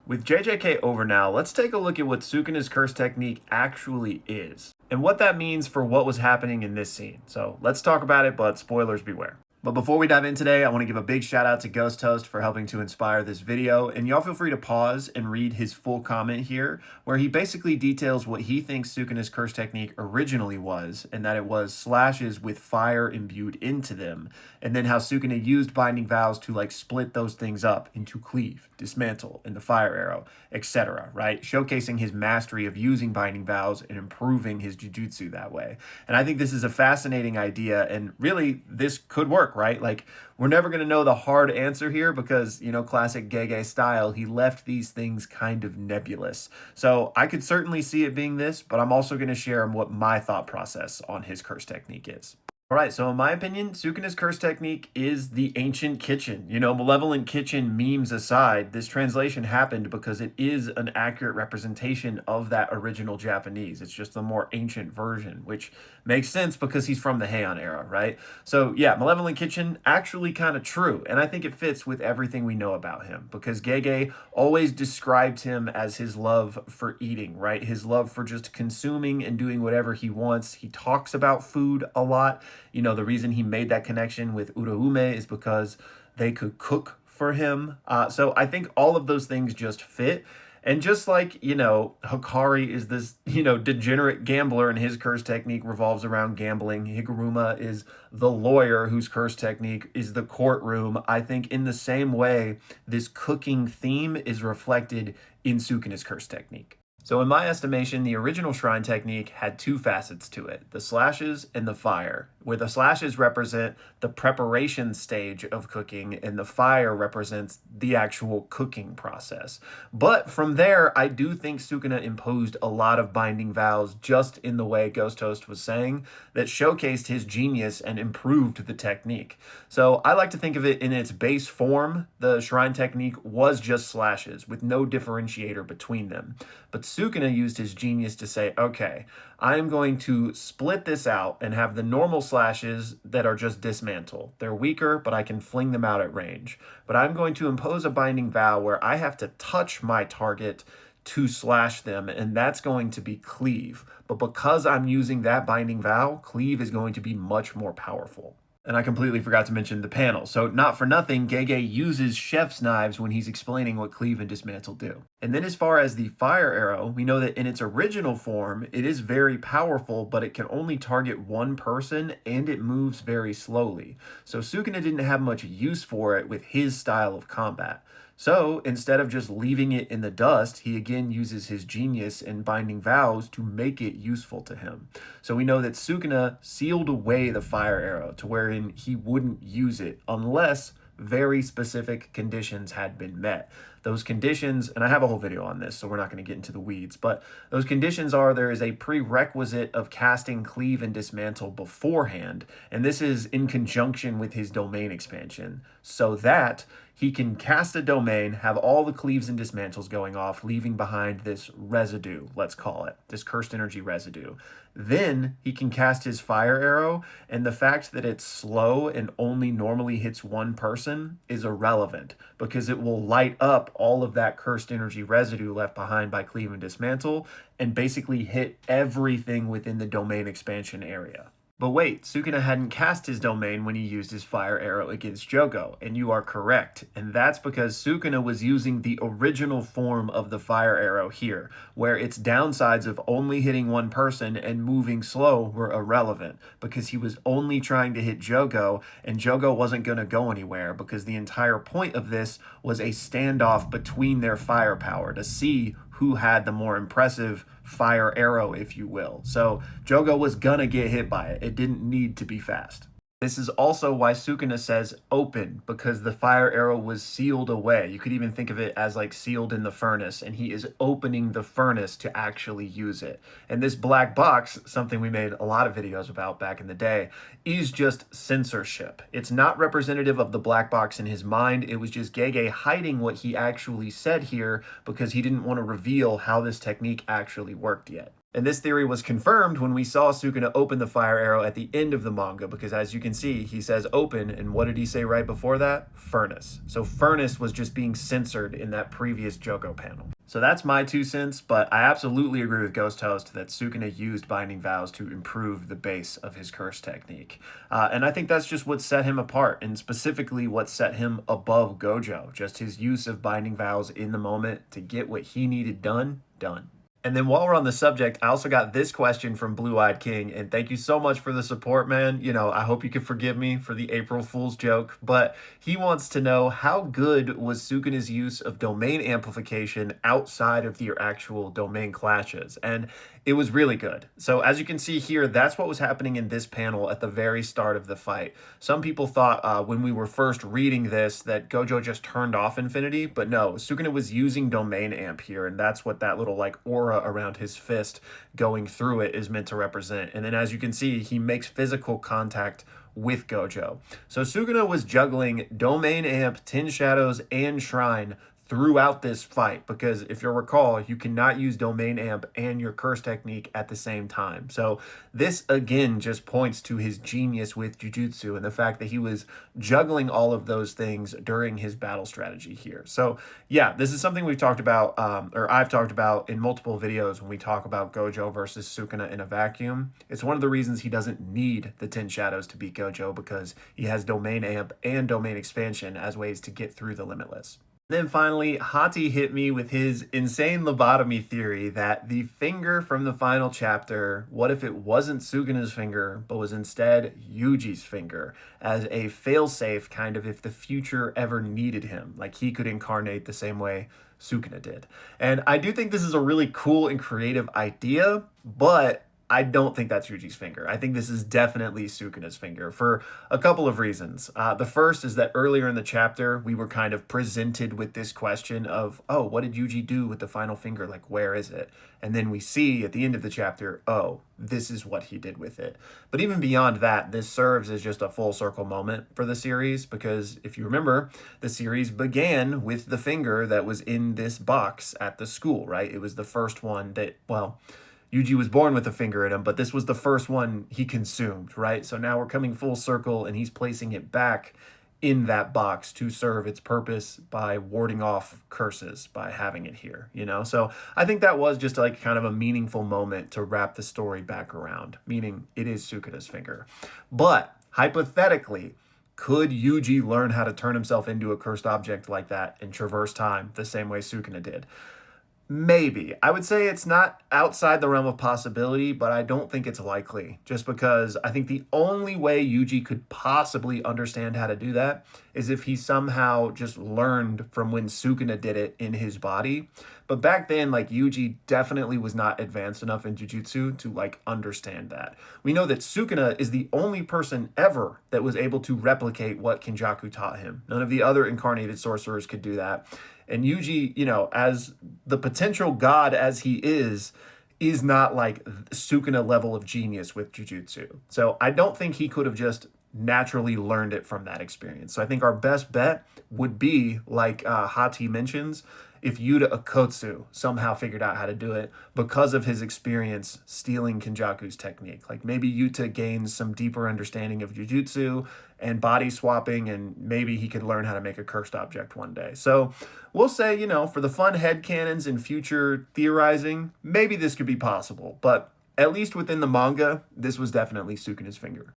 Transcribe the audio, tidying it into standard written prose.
With JJK over now, let's take a look at what Sukuna's curse technique actually is, and what that means for what was happening in this scene. So let's talk about it, but spoilers beware. But before we dive in today, I want to give a big shout out to Ghost Toast for helping to inspire this video. And y'all feel free to pause and read his full comment here, where he basically details what he thinks Sukuna's curse technique originally was, and that it was slashes with fire imbued into them, and then how Sukuna used binding vows to like split those things up into Cleave, Dismantle, and the fire arrow, etc., right? Showcasing his mastery of using binding vows and improving his jujutsu that way. And I think this is a fascinating idea, and really this could work, right? Like, we're never going to know the hard answer here because, you know, classic Gege style, he left these things kind of nebulous. So I could certainly see it being this, but I'm also going to share what my thought process on his curse technique is. All right, so in my opinion, Sukuna's curse technique is the ancient kitchen. You know, malevolent kitchen memes aside, this translation happened because it is an accurate representation of that original Japanese. It's just a more ancient version, which makes sense because he's from the Heian era, right? So yeah, malevolent kitchen, actually kind of true. And I think it fits with everything we know about him because Gege always described him as his love for eating, right? His love for just consuming and doing whatever he wants. He talks about food a lot. You know, the reason he made that connection with Uraume is because they could cook for him. So I think all of those things just fit. And just like, you know, Hikari is this, you know, degenerate gambler and his curse technique revolves around gambling. Higuruma is the lawyer whose curse technique is the courtroom. I think in the same way, this cooking theme is reflected in Sukuna's curse technique. So in my estimation, the original shrine technique had two facets to it, the slashes and the fire, where the slashes represent the preparation stage of cooking and the fire represents the actual cooking process. But from there, I do think Sukuna imposed a lot of binding vows just in the way Ghost Toast was saying that showcased his genius and improved the technique. So I like to think of it in its base form. The shrine technique was just slashes with no differentiator between them. But Sukuna used his genius to say, okay, I'm going to split this out and have the normal slashes that are just dismantle. They're weaker, but I can fling them out at range. But I'm going to impose a binding vow where I have to touch my target to slash them, and that's going to be Cleave. But because I'm using that binding vow, Cleave is going to be much more powerful. And I completely forgot to mention the panel. So not for nothing, Gege uses chef's knives when he's explaining what Cleave and Dismantle do. And then as far as the fire arrow, we know that in its original form, it is very powerful, but it can only target one person and it moves very slowly. So Sukuna didn't have much use for it with his style of combat. So instead of just leaving it in the dust, he again uses his genius in binding vows to make it useful to him. So we know that Sukuna sealed away the fire arrow to wherein he wouldn't use it unless very specific conditions had been met. Those conditions, and I have a whole video on this, so we're not going to get into the weeds, but those conditions are there is a prerequisite of casting Cleave and Dismantle beforehand, and this is in conjunction with his domain expansion, so that he can cast a domain, have all the Cleaves and Dismantles going off, leaving behind this residue, let's call it, this cursed energy residue. Then he can cast his fire arrow, and the fact that it's slow and only normally hits one person is irrelevant because it will light up all of that cursed energy residue left behind by Cleave and Dismantle and basically hit everything within the domain expansion area. But wait, Sukuna hadn't cast his domain when he used his fire arrow against Jogo, and you are correct. And that's because Sukuna was using the original form of the fire arrow here, where its downsides of only hitting one person and moving slow were irrelevant, because he was only trying to hit Jogo, and Jogo wasn't going to go anywhere, because the entire point of this was a standoff between their firepower to see who had the more impressive fire arrow, if you will. So Jogo was gonna get hit by it. It didn't need to be fast. This is also why Sukuna says open, because the fire arrow was sealed away. You could even think of it as like sealed in the furnace, and he is opening the furnace to actually use it. And this black box, something we made a lot of videos about back in the day, is just censorship. It's not representative of the black box in his mind. It was just Gege hiding what he actually said here because he didn't want to reveal how this technique actually worked yet. And this theory was confirmed when we saw Sukuna open the fire arrow at the end of the manga, because as you can see, he says open, and what did he say right before that? Furnace. So furnace was just being censored in that previous Jogo panel. So that's my 2 cents, but I absolutely agree with Ghost Host that Sukuna used Binding Vows to improve the base of his curse technique. And I think that's just what set him apart, and specifically what set him above Gojo, just his use of Binding Vows in the moment to get what he needed done. And then while we're on the subject, I also got this question from Blue Eyed King, and thank you so much for the support, man. You know, I hope you can forgive me for the April Fool's joke, but he wants to know how good was Sukuna's use of domain amplification outside of your actual domain clashes, and it was really good. So as you can see here, that's what was happening in this panel at the very start of the fight. Some people thought when we were first reading this that Gojo just turned off Infinity, but no, Sukuna was using domain amp here, and that's what that little like aura around his fist going through it is meant to represent. And then as you can see, he makes physical contact with Gojo. So Sukuna was juggling domain amp, 10 shadows, and shrine throughout this fight, because if you'll recall, you cannot use domain amp and your curse technique at the same time. So this again just points to his genius with jujutsu and the fact that he was juggling all of those things during his battle strategy here. So yeah, this is something we've talked about, or I've talked about in multiple videos when we talk about Gojo versus Sukuna in a vacuum. It's one of the reasons he doesn't need the 10 shadows to beat Gojo, because he has domain amp and domain expansion as ways to get through the limitless. Then finally, Hati hit me with his insane lobotomy theory that the finger from the final chapter, what if it wasn't Sukuna's finger, but was instead Yuji's finger, as a failsafe kind of if the future ever needed him, like he could incarnate the same way Sukuna did. And I do think this is a really cool and creative idea, but I don't think that's Yuji's finger. I think this is definitely Sukuna's finger for a couple of reasons. The first is that earlier in the chapter, we were kind of presented with this question of, oh, what did Yuji do with the final finger? Like, where is it? And then we see at the end of the chapter, oh, this is what he did with it. But even beyond that, this serves as just a full circle moment for the series, because if you remember, the series began with the finger that was in this box at the school, right? It was the first one that, well, Yuji was born with a finger in him, but this was the first one he consumed, right? So now we're coming full circle, and he's placing it back in that box to serve its purpose by warding off curses by having it here, you know? So I think that was just like kind of a meaningful moment to wrap the story back around, meaning it is Sukuna's finger. But hypothetically, could Yuji learn how to turn himself into a cursed object like that and traverse time the same way Sukuna did? Maybe. I would say it's not outside the realm of possibility, but I don't think it's likely, just because I think the only way Yuji could possibly understand how to do that is if he somehow just learned from when Sukuna did it in his body. But back then, like, Yuji definitely was not advanced enough in jujutsu to like understand that. We know that Sukuna is the only person ever that was able to replicate what Kenjaku taught him. None of the other incarnated sorcerers could do that. And Yuji, you know, as the potential god as he is not like Sukuna level of genius with jujutsu. So I don't think he could have just naturally learned it from that experience. So I think our best bet would be, like Hati mentions, if Yuta Okotsu somehow figured out how to do it because of his experience stealing Kenjaku's technique. Like maybe Yuta gains some deeper understanding of jujutsu and body swapping, and maybe he could learn how to make a cursed object one day. So we'll say, you know, for the fun headcanons and future theorizing, maybe this could be possible. But at least within the manga, this was definitely Sukuna's finger.